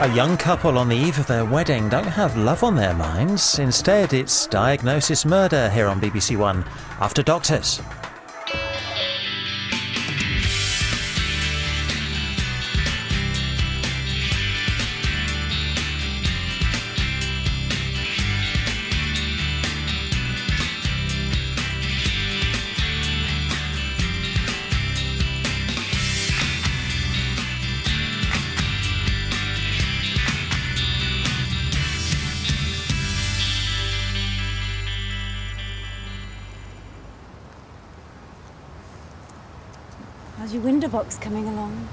A young couple on the eve of their wedding don't have love on their minds. Instead, it's diagnosis murder here on BBC1 After Doctors. How's your window box coming along?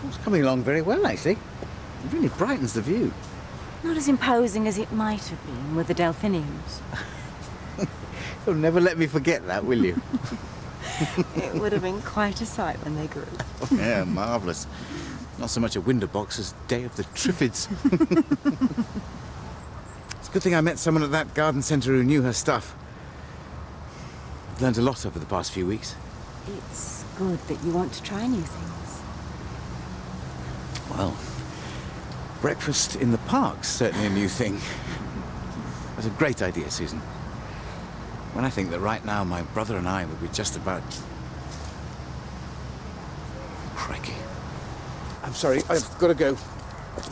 It's coming along very well, actually. It really brightens the view. Not as imposing as it might have been with the delphiniums. You'll never let me forget that, will you? It would have been quite a sight when they grew. Oh, yeah, marvellous. Not so much a window box as Day of the Triffids. It's a good thing I met someone at that garden centre who knew her stuff. I've learned a lot over the past few weeks. It's good that you want to try new things. Well, breakfast in the park's certainly a new thing. That's a great idea, Susan. When I think that right now my brother and I would be just about... Crikey. I'm sorry, I've got to go.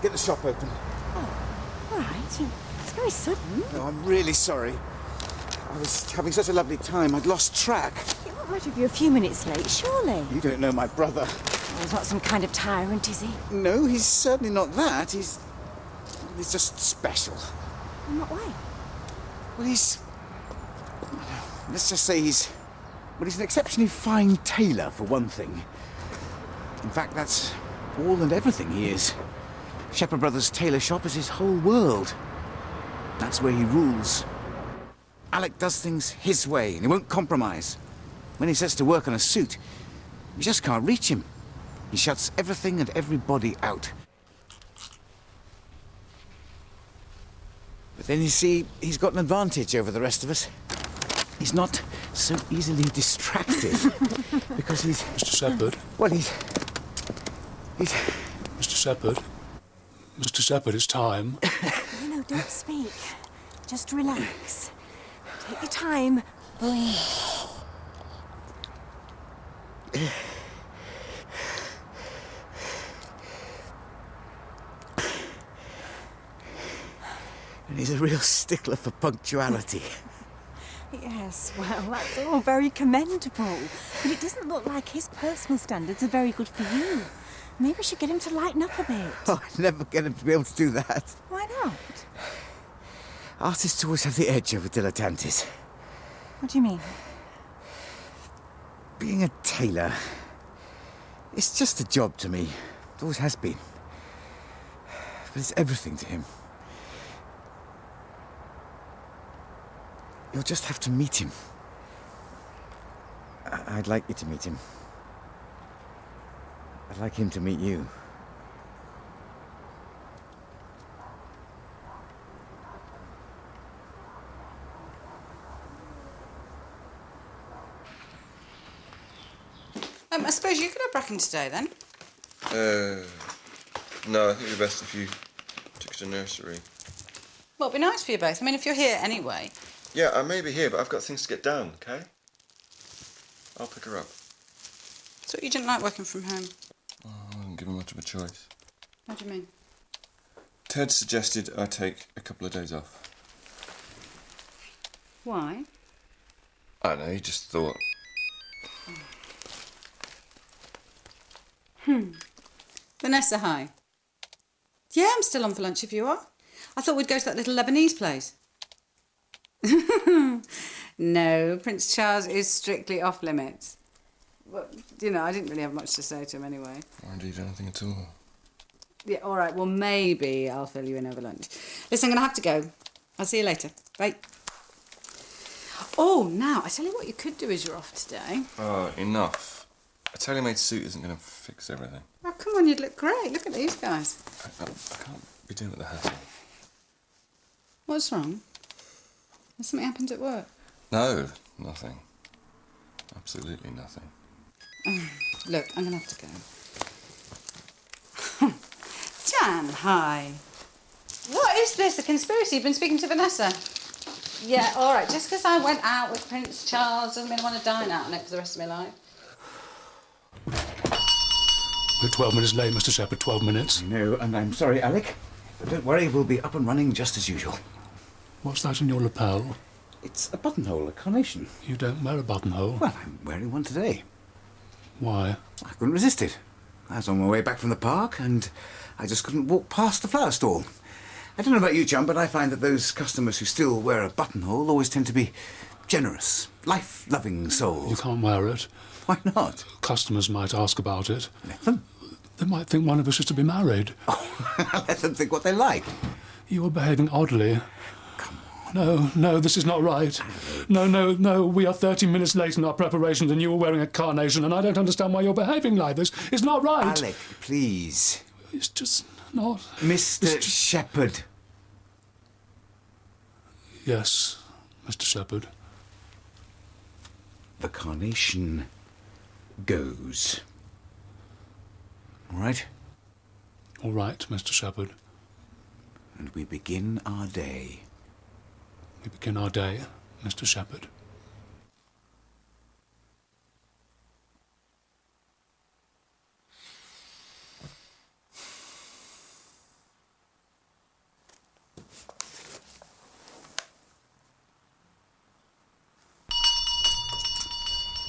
Get the shop open. Oh, all right. It's very sudden. No, I'm really sorry. I was having such a lovely time, I'd lost track. You're not right if you're a few minutes late, surely. You don't know my brother. Oh, he's not some kind of tyrant, is he? No, he's certainly not that. He's just special. In what way? Well, let's just say he's an exceptionally fine tailor, for one thing. In fact, that's all and everything he is. Shepherd Brothers' tailor shop is his whole world. That's where he rules. Alec does things his way, and he won't compromise. When he sets to work on a suit, you just can't reach him. He shuts everything and everybody out. But then you see, he's got an advantage over the rest of us. He's not so easily distracted, because he's... Mr. Shepherd? Well, he's... Mr. Shepherd? Mr. Shepherd, it's time. No, don't speak. Just relax. Take your time. Breathe. And he's a real stickler for punctuality. Yes, well, that's all very commendable. But it doesn't look like his personal standards are very good for you. Maybe we should get him to lighten up a bit. Oh, I'd never get him to be able to do that. Why not? Artists always have the edge over dilettantes. What do you mean? Being a tailor, it's just a job to me. It always has been. But it's everything to him. You'll just have to meet him. I'd like you to meet him. I'd like him to meet you. I suppose you could have Bracken today, then? No, I think it'd be best if you took her to nursery. Well, it'd be nice for you both. I mean, if you're here anyway. Yeah, I may be here, but I've got things to get down, OK? I'll pick her up. So you didn't like working from home? Oh, I wasn't given much of a choice. What do you mean? Ted suggested I take a couple of days off. Why? I don't know, he just thought... Vanessa, hi. Yeah, I'm still on for lunch if you are. I thought we'd go to that little Lebanese place. No, Prince Charles is strictly off limits. But, you know, I didn't really have much to say to him anyway. Or indeed anything at all. Yeah, all right, well, maybe I'll fill you in over lunch. Listen, I'm going to have to go. I'll see you later. Bye. Oh, now, I tell you what you could do as you're off today. Oh, enough. A tailor-made suit isn't going to fix everything. Oh, come on, you'd look great. Look at these guys. I can't be doing it the hassle. What's wrong? Has something happened at work? No, nothing. Absolutely nothing. Oh, look, I'm going to have to go. Dan, hi. What is this? A conspiracy? You've been speaking to Vanessa? Yeah, all right. Just because I went out with Prince Charles doesn't mean I want to dine out on it for the rest of my life. We're 12 minutes late, Mr. Shepherd, 12 minutes. No, and I'm sorry, Alec. But don't worry, we'll be up and running just as usual. What's that in your lapel? It's a buttonhole, a carnation. You don't wear a buttonhole. Well, I'm wearing one today. Why? I couldn't resist it. I was on my way back from the park, and I just couldn't walk past the flower stall. I don't know about you, chum, but I find that those customers who still wear a buttonhole always tend to be generous, life-loving souls. You can't wear it. Why not? Customers might ask about it. Let them. They might think one of us is to be married. Oh, let them think what they like. You are behaving oddly. No, this is not right. No, we are 30 minutes late in our preparations and you are wearing a carnation and I don't understand why you're behaving like this. It's not right. Alec, please. It's just not... Mr. Shepherd. Yes, Mr. Shepherd. The carnation goes. All right? All right, Mr. Shepherd. And we begin our day. We begin our day, Mr. Shepherd.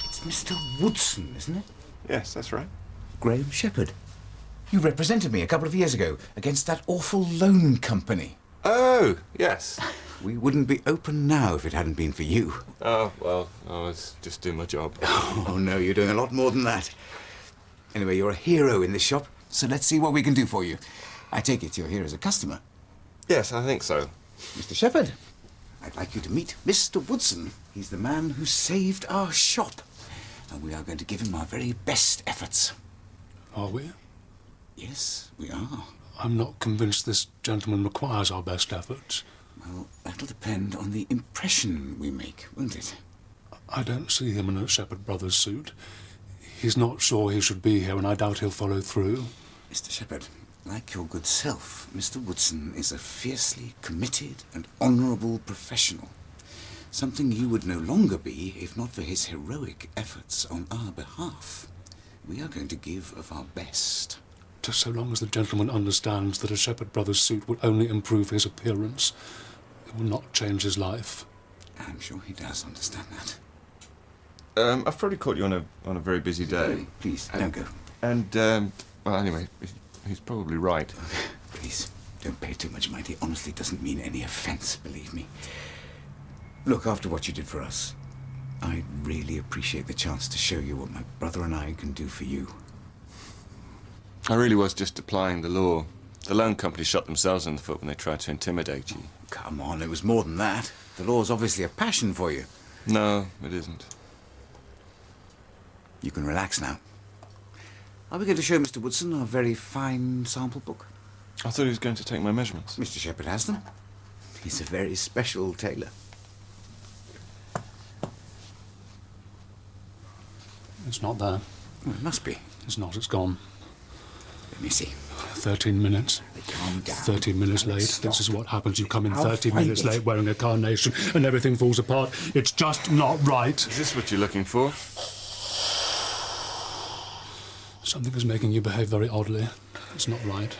It's Mr. Woodson, isn't it? Yes, that's right. Graham Shepherd. You represented me a couple of years ago against that awful loan company. Oh, yes. We wouldn't be open now if it hadn't been for you. Oh, well, I was just doing my job. Oh, no, you're doing a lot more than that. Anyway, you're a hero in this shop, so let's see what we can do for you. I take it you're here as a customer. Yes, I think so. Mr. Shepherd, I'd like you to meet Mr. Woodson. He's the man who saved our shop. And we are going to give him our very best efforts. Are we? Yes, we are. I'm not convinced this gentleman requires our best efforts. Well, that'll depend on the impression we make, won't it? I don't see him in a Shepherd Brothers suit. He's not sure he should be here, and I doubt he'll follow through. Mr. Shepherd, like your good self, Mr. Woodson is a fiercely committed and honourable professional. Something you would no longer be if not for his heroic efforts on our behalf. We are going to give of our best. Just so long as the gentleman understands that a Shepherd Brothers suit will only improve his appearance, it will not change his life. I'm sure he does understand that. I've probably caught you on a very busy day. Please, don't go. And, well, anyway, he's probably right. Please, don't pay too much mind. He honestly doesn't mean any offence, believe me. Look, after what you did for us, I'd really appreciate the chance to show you what my brother and I can do for you. I really was just applying the law. The loan company shot themselves in the foot when they tried to intimidate you. Come on, it was more than that. The law's obviously a passion for you. No, it isn't. You can relax now. Are we going to show Mr. Woodson our very fine sample book? I thought he was going to take my measurements. Mr. Shepherd has them. He's a very special tailor. It's not there. Well, it must be. It's not, it's gone. Let me see. 13 minutes. Calm down. 13 minutes late. Stop. This is what happens. You come in I'll 30 find minutes it. late wearing a carnation and everything falls apart. It's just not right. Is this what you're looking for? Something is making you behave very oddly. It's not right.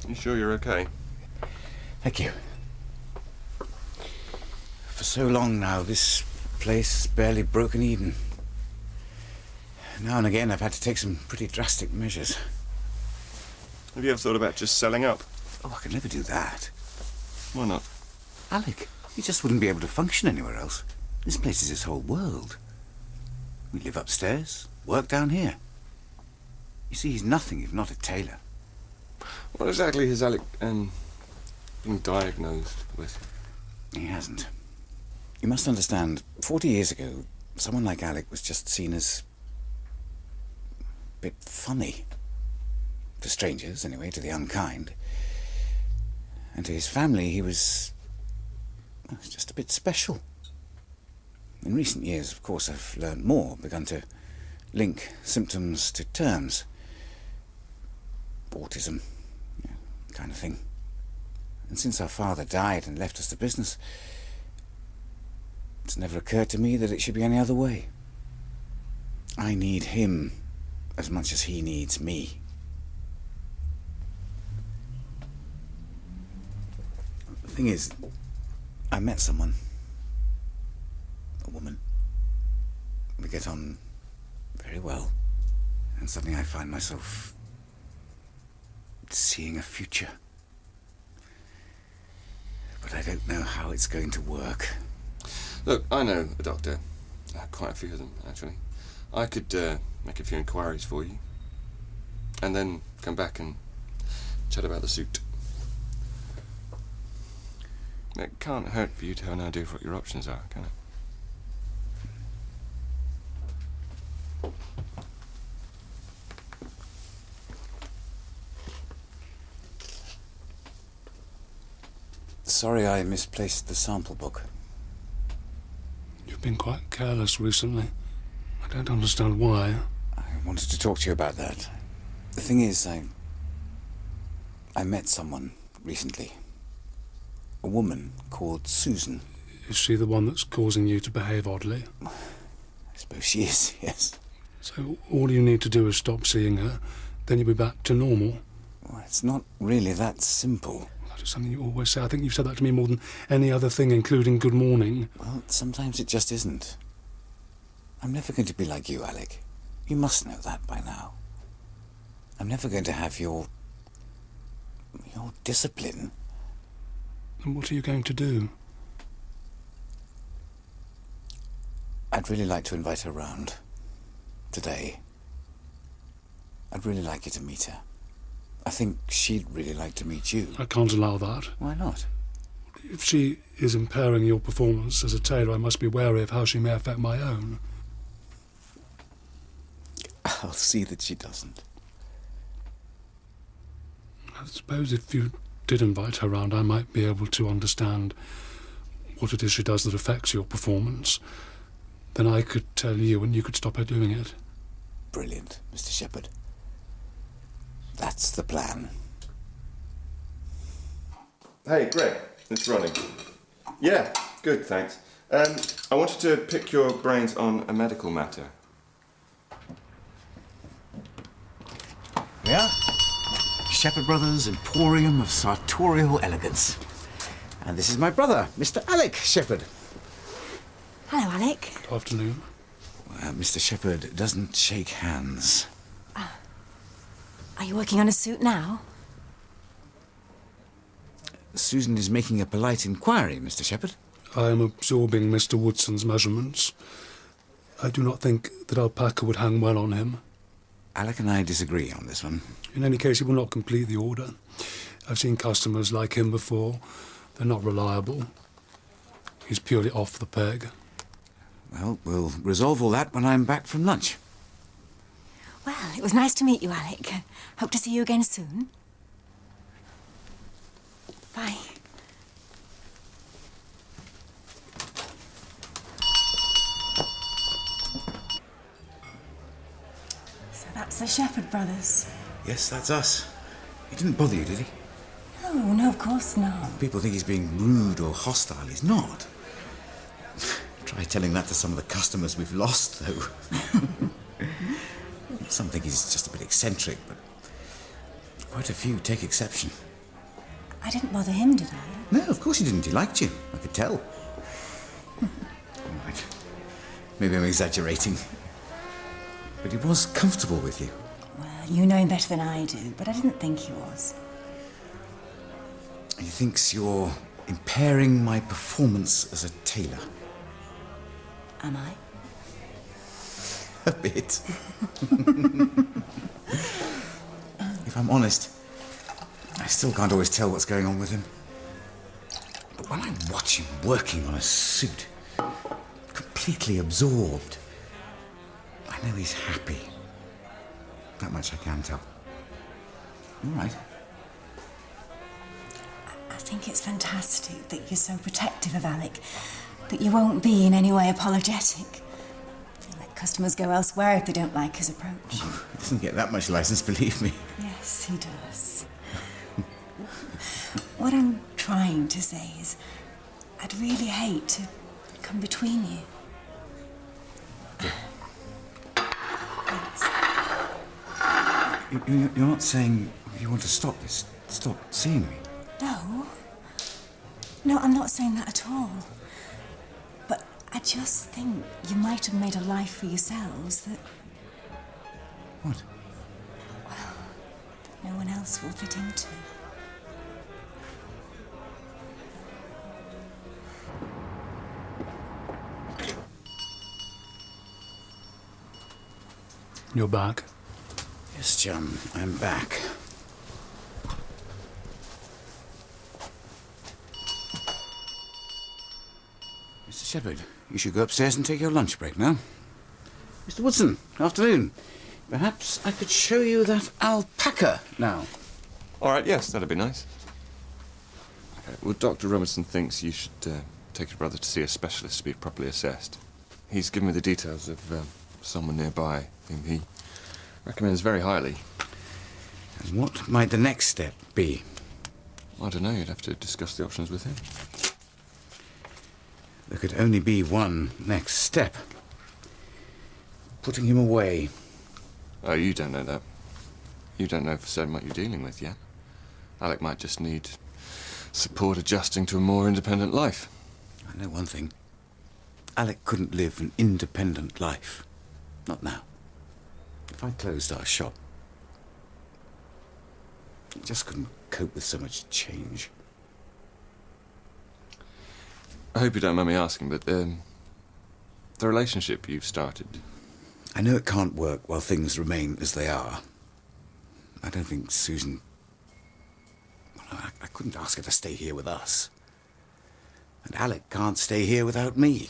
You sure you're okay? Thank you. For so long now, this place has barely broken even. Now and again, I've had to take some pretty drastic measures. Have you ever thought about just selling up? Oh, I could never do that. Why not? Alec, he just wouldn't be able to function anywhere else. This place is his whole world. We live upstairs, work down here. You see, he's nothing if not a tailor. What exactly has Alec, been diagnosed with? He hasn't. You must understand, 40 years ago, someone like Alec was just seen as a bit funny. For strangers, anyway, to the unkind. And to his family, he was just a bit special. In recent years, of course, I've learned more, begun to link symptoms to terms. Autism, yeah, kind of thing. And since our father died and left us the business, it's never occurred to me that it should be any other way. I need him as much as he needs me. The thing is, I met someone. A woman. We get on very well. And suddenly I find myself seeing a future. But I don't know how it's going to work. Look, I know a doctor. Quite a few of them, actually. I could make a few inquiries for you. And then come back and chat about the suit. It can't hurt for you to have an idea of what your options are, can it? Sorry I misplaced the sample book. You've been quite careless recently. I don't understand why. I wanted to talk to you about that. The thing is, I met someone recently. A woman called Susan. Is she the one that's causing you to behave oddly? I suppose she is, yes. So all you need to do is stop seeing her, then you'll be back to normal. Well, it's not really that simple. That is something you always say. I think you've said that to me more than any other thing, including good morning. Well, sometimes it just isn't. I'm never going to be like you, Alec. You must know that by now. I'm never going to have your discipline. And what are you going to do? I'd really like to invite her round. Today. I'd really like you to meet her. I think she'd really like to meet you. I can't allow that. Why not? If she is impairing your performance as a tailor, I must be wary of how she may affect my own. I'll see that she doesn't. I suppose if you did invite her round, I might be able to understand what it is she does that affects your performance. Then I could tell you and you could stop her doing it. Brilliant, Mr. Shepherd. That's the plan. Hey, Greg, it's Ronnie. Yeah, good, thanks. I wanted to pick your brains on a medical matter. Yeah? Shepherd Brothers' Emporium of Sartorial Elegance. And this is my brother, Mr. Alec Shepherd. Hello, Alec. Good afternoon. Mr. Shepherd doesn't shake hands. Are you working on a suit now? Susan is making a polite inquiry, Mr. Shepherd. I am absorbing Mr. Woodson's measurements. I do not think that alpaca would hang well on him. Alec and I disagree on this one. In any case, he will not complete the order. I've seen customers like him before. They're not reliable. He's purely off the peg. Well, we'll resolve all that when I'm back from lunch. Well, it was nice to meet you, Alec. Hope to see you again soon. Bye. So that's the Shepherd Brothers. Yes, that's us. He didn't bother you, did he? Oh, no, of course not. People think he's being rude or hostile. He's not. Try telling that to some of the customers we've lost, though. Some think he's just a bit eccentric, but quite a few take exception. I didn't bother him, did I? No, of course he didn't. He liked you. I could tell. All right. Maybe I'm exaggerating. But he was comfortable with you. Well, you know him better than I do, but I didn't think he was. He thinks you're impairing my performance as a tailor. Am I? A bit. If I'm honest, I still can't always tell what's going on with him. But when I watch him working on a suit, completely absorbed, I know he's happy. That much I can tell. All right. I think it's fantastic that you're so protective of Alec, that you won't be in any way apologetic. Let Customers go elsewhere if they don't like his approach. He doesn't get that much license, believe me. Yes, he does. What I'm trying to say is, I'd really hate to come between you. Yes. You're not saying you want to stop this? Stop seeing me? No. No, I'm not saying that at all. But I just think you might have made a life for yourselves that... What? Well, that no one else will fit into. You're back. Yes, John, I'm back. Mr. Shepherd, you should go upstairs and take your lunch break now. Mr. Woodson, afternoon. Perhaps I could show you that alpaca now. All right, yes, that'd be nice. Okay, well, Dr. Robertson thinks you should take your brother to see a specialist to be properly assessed. He's given me the details of someone nearby whom he recommends very highly. And what might the next step be? I don't know, you'd have to discuss the options with him. There could only be one next step. Putting him away. Oh, you don't know that. You don't know for certain what you're dealing with yet. Alec might just need support adjusting to a more independent life. I know one thing. Alec couldn't live an independent life. Not now. If I closed our shop, he just couldn't cope with so much change. I hope you don't mind me asking, but the relationship you've started... I know it can't work while things remain as they are. I don't think Susan... Well, I couldn't ask her to stay here with us. And Alec can't stay here without me.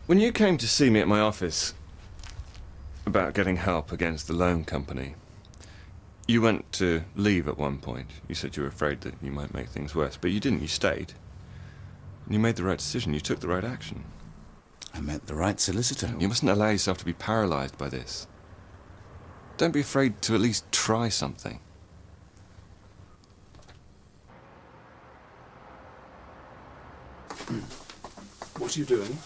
When you came to see me at my office about getting help against the loan company, you went to leave at one point. You said you were afraid that you might make things worse, but you didn't. You stayed. And you made the right decision. You took the right action. I met the right solicitor. You mustn't allow yourself to be paralysed by this. Don't be afraid to at least try something. What are you doing?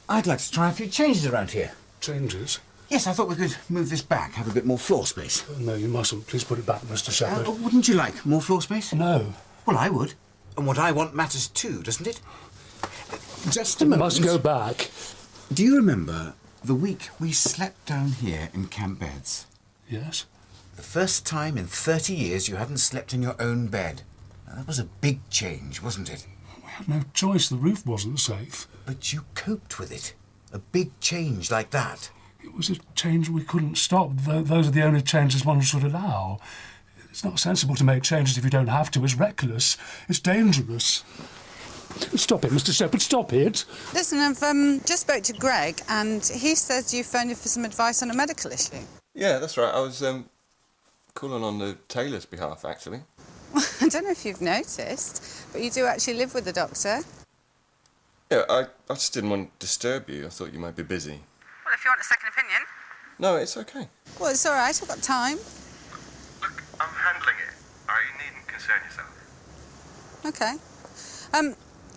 I'd like to try a few changes around here. Changes? Yes, I thought we could move this back, have a bit more floor space. Oh, no, you mustn't. Please put it back, Mr. Shepherd. Wouldn't you like more floor space? No. Well, I would. And what I want matters too, doesn't it? Just a moment. Must go back. Do you remember the week we slept down here in camp beds? Yes? The first time in 30 years you hadn't slept in your own bed. Now, that was a big change, wasn't it? We had no choice. The roof wasn't safe. But you coped with it. A big change like that. It was a change we couldn't stop. Those are the only changes one should allow. It's not sensible to make changes if you don't have to. It's reckless. It's dangerous. Stop it, Mr. Shepherd, stop it. Listen, I've just spoke to Greg, and he says you phoned him for some advice on a medical issue. Yeah, that's right. I was calling on the tailor's behalf, actually. I don't know if you've noticed, but you do actually live with the doctor. Yeah, I just didn't want to disturb you. I thought you might be busy. Well, if you want a second opinion. No, it's okay. Well, it's all right. I've got time. Look, I'm handling it. All right, you needn't concern yourself. OK.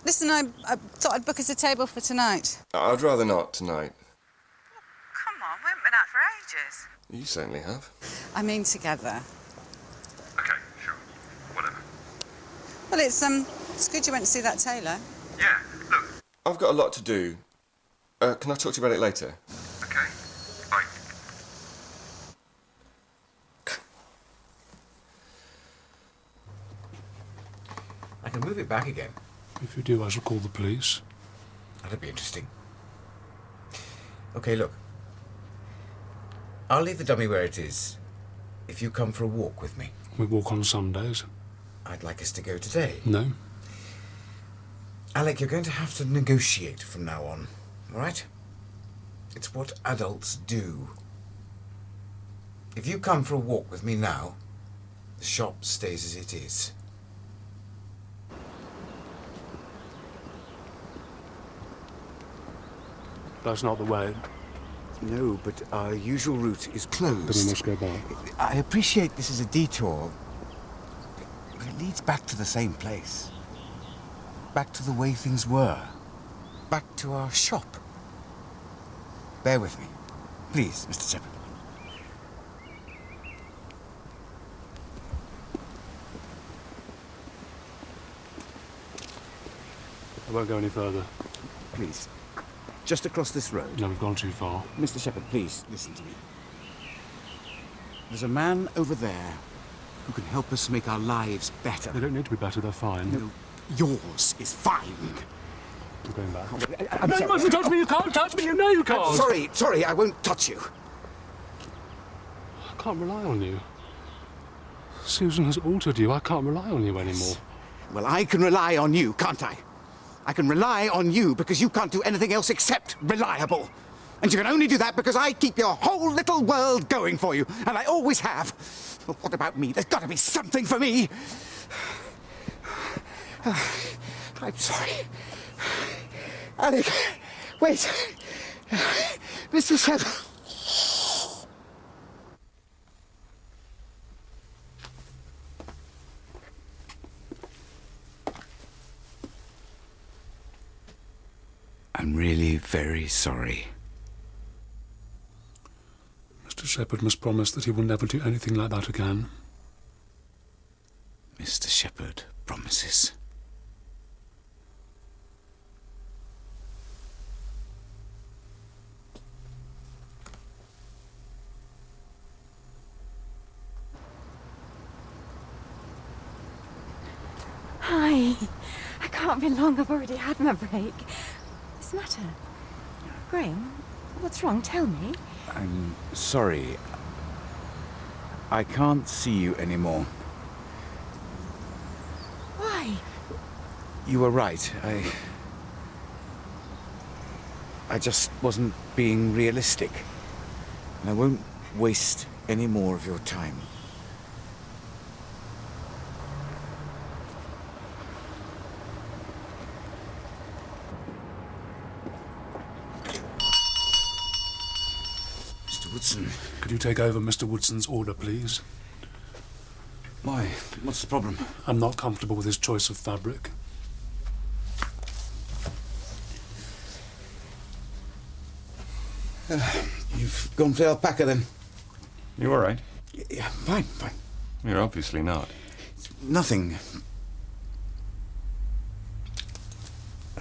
Listen, I thought I'd book us a table for tonight. I'd rather not tonight. Come on, we haven't been out for ages. You certainly have. I mean together. Okay, sure. Whatever. Well, it's good you went to see that tailor. Yeah, look. I've got a lot to do. Can I talk to you about it later? Okay. Bye. I can move it back again. If you do, I shall call the police. That'd be interesting. Okay, look. I'll leave the dummy where it is. If you come for a walk with me. We walk on Sundays. I'd like us to go today. No? Alec, you're going to have to negotiate from now on, all right? It's what adults do. If you come for a walk with me now, the shop stays as it is. That's not the way. No, but our usual route is closed. Then we must go back. I appreciate this is a detour, but it leads back to the same place. Back to the way things were. Back to our shop. Bear with me. Please, Mr. Shepherd. I won't go any further. Please. Just across this road. No, we've gone too far. Mr. Shepherd, please, listen to me. There's a man over there who can help us make our lives better. They don't need to be better, they're fine. No, yours is fine. We're going back. I'm No, sorry. you mustn't touch me, you can't touch me, you know you can't! Sorry, I won't touch you. I can't rely on you. Susan has altered you, I can't rely on you anymore. Well, I can rely on you, can't I? I can rely on you because you can't do anything else except reliable. And you can only do that because I keep your whole little world going for you, and I always have. Well, what about me? There's got to be something for me. I'm sorry. Alec, wait. Mr. Shepherd. I'm really very sorry. Mr. Shepherd must promise that he will never do anything like that again. Mr. Shepherd promises. Hi. I can't be long. I've already had my break. What's the matter? Graham, what's wrong? Tell me. I'm sorry. I can't see you anymore. Why? You were right. I just wasn't being realistic. And I won't waste any more of your time. Mr. Woodson. Could you take over Mr. Woodson's order, please? Why? What's the problem? I'm not comfortable with his choice of fabric. You've gone for alpaca then? You all right? Yeah, fine. You're obviously not. It's nothing.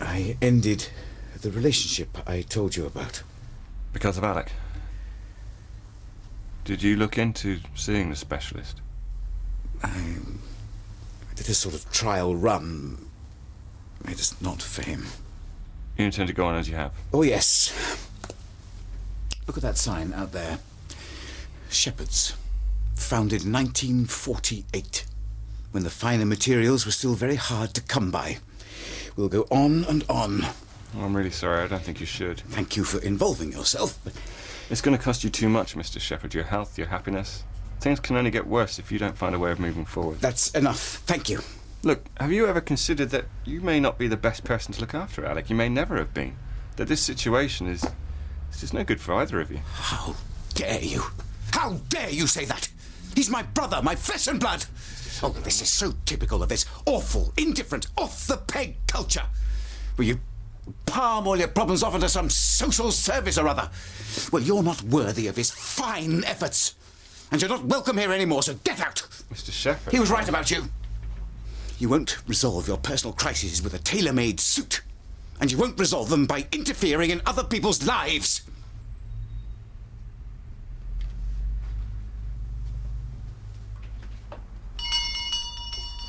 I ended the relationship I told you about. Because of Alec. Did you look into seeing the specialist? I did a sort of trial run. It is not for him. You intend to go on as you have? Oh, yes. Look at that sign out there. Shepherd's. Founded 1948, when the finer materials were still very hard to come by. We'll go on and on. Oh, I'm really sorry. I don't think you should. Thank you for involving yourself, but It's going to cost you too much, Mr. Shepherd. Your health, your happiness. Things can only get worse if you don't find a way of moving forward. that's enough. Thank you. Look, have you ever considered that you may not be the best person to look after Alec? You may never have been. That this situation is... it's just no good for either of you. How dare you? How dare you say that? He's my brother, my flesh and blood. Oh, this is so typical of this awful, indifferent, off-the-peg culture, where you palm all your problems off into some social service or other. Well, you're not worthy of his fine efforts, and you're not welcome here anymore, so get out. Mr. Shepherd... He was right about you. You won't resolve your personal crises with a tailor-made suit, and you won't resolve them by interfering in other people's lives.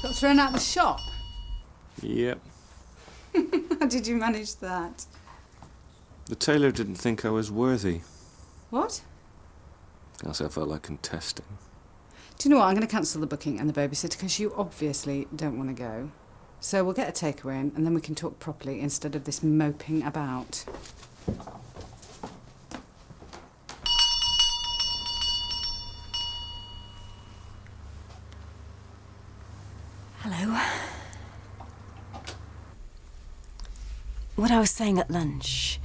Got thrown out the shop? Yep. How did you manage that? The tailor didn't think I was worthy. What? Else I felt like contesting. Do you know what? I'm going to cancel the booking and the babysitter because you obviously don't want to go. So we'll get a takeaway in and then we can talk properly instead of this moping about. Hello. What I was saying at lunch.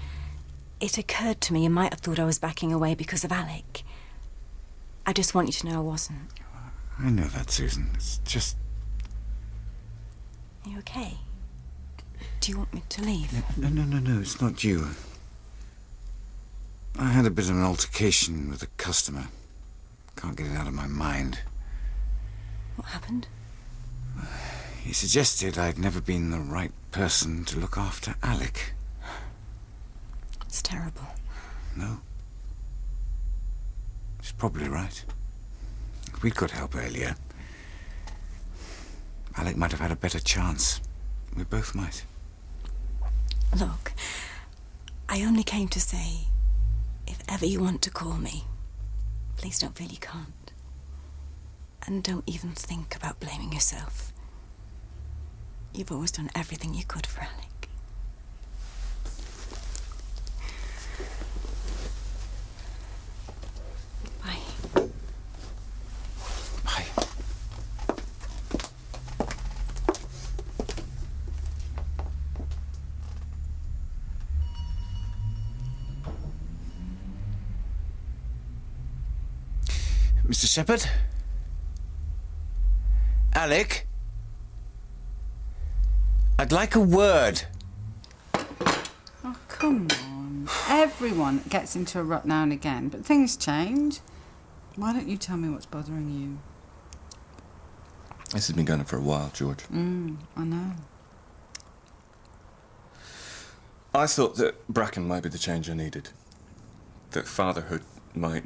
It occurred to me you might have thought I was backing away because of Alec. I just want you to know I wasn't. I know that, Susan. It's just... Are you okay? Do you want me to leave? No, it's not you. I had a bit of an altercation with a customer. Can't get it out of my mind. What happened? He suggested I'd never been the right person to look after Alec. It's terrible. No. He's probably right. If we'd got help earlier, Alec might have had a better chance. We both might. Look, I only came to say, if ever you want to call me, please don't feel you can't. And don't even think about blaming yourself. You've always done everything you could for Alec. Bye. Bye. Mr. Shepherd? Alec? I'd like a word. Oh, come on. Everyone gets into a rut now and again, but things change. Why don't you tell me what's bothering you? This has been going on for a while, George. I know. I thought that Bracken might be the change I needed. That fatherhood might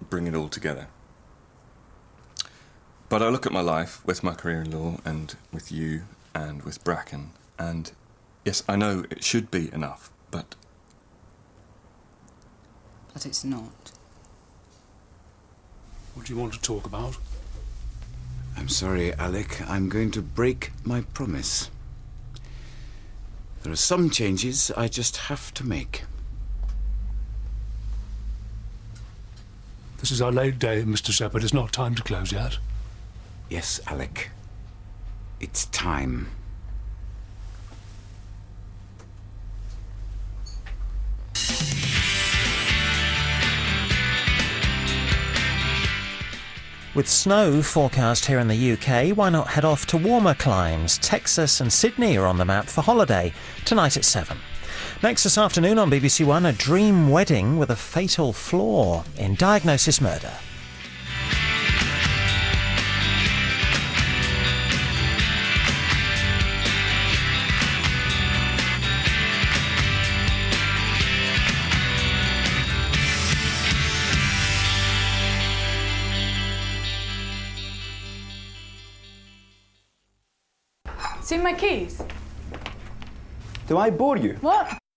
bring it all together. But I look at my life with my career in law and with you and with Bracken, and yes, I know it should be enough, but... But it's not. What do you want to talk about? I'm sorry, Alec. I'm going to break my promise. There are some changes I just have to make. This is our late day, Mr. Shepherd. It's not time to close yet. Yes, Alec. It's time. With snow forecast here in the UK, why not head off to warmer climes? Texas and Sydney are on the map for holiday, tonight at 7. Next this afternoon on BBC One, a dream wedding with a fatal flaw in Diagnosis Murder. See my keys? Do I bore you? What?